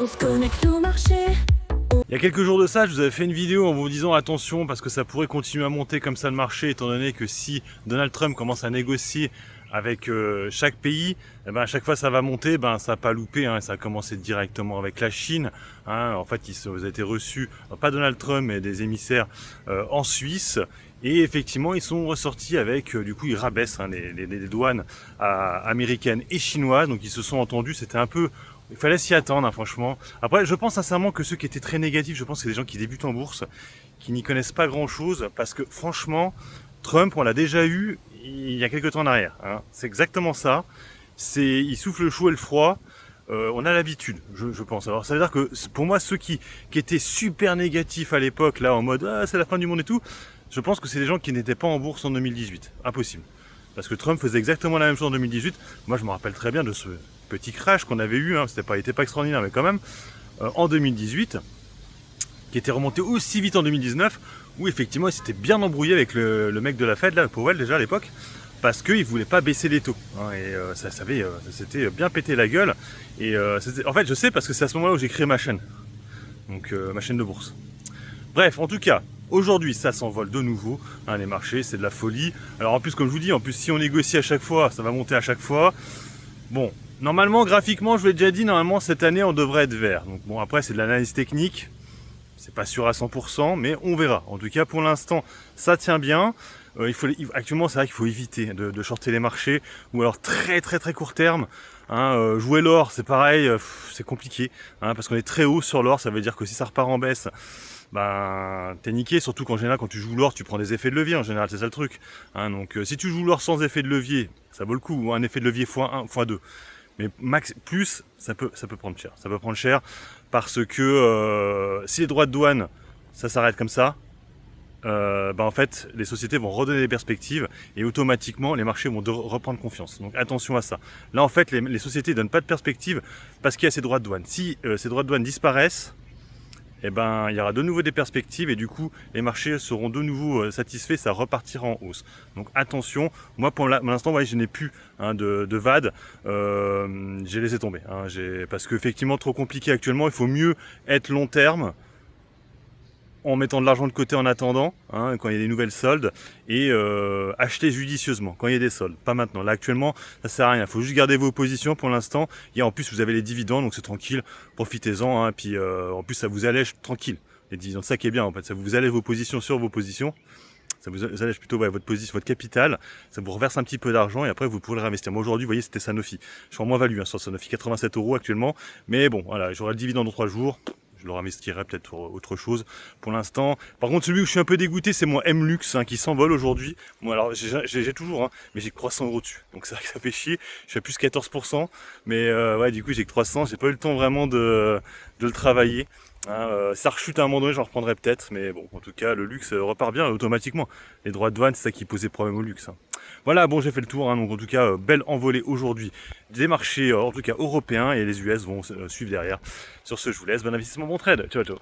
On se connecte au marché. Il y a quelques jours de ça, je vous avais fait une vidéo en vous disant attention parce que ça pourrait continuer à monter comme ça le marché, étant donné que si Donald Trump commence à négocier avec chaque pays, eh ben à chaque fois ça va monter, ben ça n'a pas loupé, hein, ça a commencé directement avec la Chine. Hein, en fait, ils ont été reçus, pas Donald Trump, mais des émissaires en Suisse. Et effectivement, ils sont ressortis avec, du coup, ils rabaissent hein, les douanes américaines et chinoises. Donc, ils se sont entendus. C'était un peu, il fallait s'y attendre, hein, franchement. Après, je pense sincèrement que ceux qui étaient très négatifs, je pense que c'est des gens qui débutent en bourse, qui n'y connaissent pas grand-chose, parce que franchement, Trump, on l'a déjà eu il y a quelques temps en arrière. Hein. C'est exactement ça. Il souffle le chaud et le froid. On a l'habitude, je pense. Alors ça veut dire que pour moi, ceux qui étaient super négatifs à l'époque, là, en mode ah, c'est la fin du monde et tout, je pense que c'est des gens qui n'étaient pas en bourse en 2018. Impossible. Parce que Trump faisait exactement la même chose en 2018. Moi, je me rappelle très bien de ce petit crash qu'on avait eu. Hein. Il était pas extraordinaire, mais quand même, en 2018, qui était remonté aussi vite en 2019, où effectivement, il s'était bien embrouillé avec le mec de la Fed, là, Powell, déjà à l'époque, parce qu'il voulait pas baisser les taux. Hein, et ça s'était bien pété la gueule. Et en fait, je sais parce que c'est à ce moment-là où j'ai créé ma chaîne. Donc, ma chaîne de bourse. Bref, en tout cas, aujourd'hui, ça s'envole de nouveau. Hein, les marchés, c'est de la folie. Alors, en plus, comme je vous dis, si on négocie à chaque fois, ça va monter à chaque fois. Bon, normalement, graphiquement, je vous l'ai déjà dit, normalement, cette année, on devrait être vert. Donc, bon, après, c'est de l'analyse technique. C'est pas sûr à 100%, mais on verra. En tout cas, pour l'instant, ça tient bien. Actuellement, c'est vrai qu'il faut éviter de shorter les marchés, ou alors très très très court terme. Hein, jouer l'or, c'est pareil, c'est compliqué, hein, parce qu'on est très haut sur l'or. Ça veut dire que si ça repart en baisse, ben t'es niqué. Surtout qu'en général, quand tu joues l'or, tu prends des effets de levier. En général, c'est ça le truc. Hein, donc, si tu joues l'or sans effet de levier, ça vaut le coup. Ou un effet de levier x1, x2. Mais max plus, ça peut prendre cher. Ça peut prendre cher parce que si les droits de douane, ça s'arrête comme ça, en fait, les sociétés vont redonner des perspectives et automatiquement, les marchés vont reprendre confiance. Donc attention à ça. Là, en fait, les sociétés ne donnent pas de perspective parce qu'il y a ces droits de douane. Si ces droits de douane disparaissent, il y aura de nouveau des perspectives et du coup, les marchés seront de nouveau satisfaits, ça repartira en hausse. Donc attention, moi pour l'instant, je n'ai plus hein, de VAD, j'ai laissé tomber. Hein, parce qu'effectivement, trop compliqué actuellement, il faut mieux être long terme, en mettant de l'argent de côté en attendant, hein, quand il y a des nouvelles soldes, et acheter judicieusement quand il y a des soldes, pas maintenant. Là actuellement, ça sert à rien, il faut juste garder vos positions pour l'instant. Et en plus, vous avez les dividendes, donc c'est tranquille, profitez-en, hein, puis en plus, ça vous allège tranquille. Les dividendes, ça qui est bien en fait, ça vous allège vos positions sur vos positions. Ça vous allège plutôt votre position, votre capital, ça vous reverse un petit peu d'argent et après vous pourrez le réinvestir. Moi aujourd'hui, vous voyez, c'était Sanofi. Je suis en moins-value hein, sur Sanofi, 87 € actuellement. Mais bon, voilà, j'aurai le dividende dans 3 jours. Je le réinvestirai peut-être pour autre chose pour l'instant. Par contre, celui où je suis un peu dégoûté, c'est mon MLux hein, qui s'envole aujourd'hui. Bon, alors j'ai toujours, hein, mais j'ai que 300 € dessus. Donc c'est vrai que ça fait chier. Je suis à plus 14%. Mais ouais, du coup, j'ai que 300. J'ai pas eu le temps vraiment de le travailler. Hein, ça rechute à un moment donné, j'en reprendrai peut-être. Mais bon, en tout cas, le luxe repart bien automatiquement. Les droits de douane, c'est ça qui posait problème au luxe. Hein. Voilà, bon, j'ai fait le tour. Hein, donc en tout cas, belle envolée aujourd'hui des marchés, en tout cas européens, et les US vont suivre derrière. Sur ce, je vous laisse. Bon investissement, bon trade. Ciao, ciao.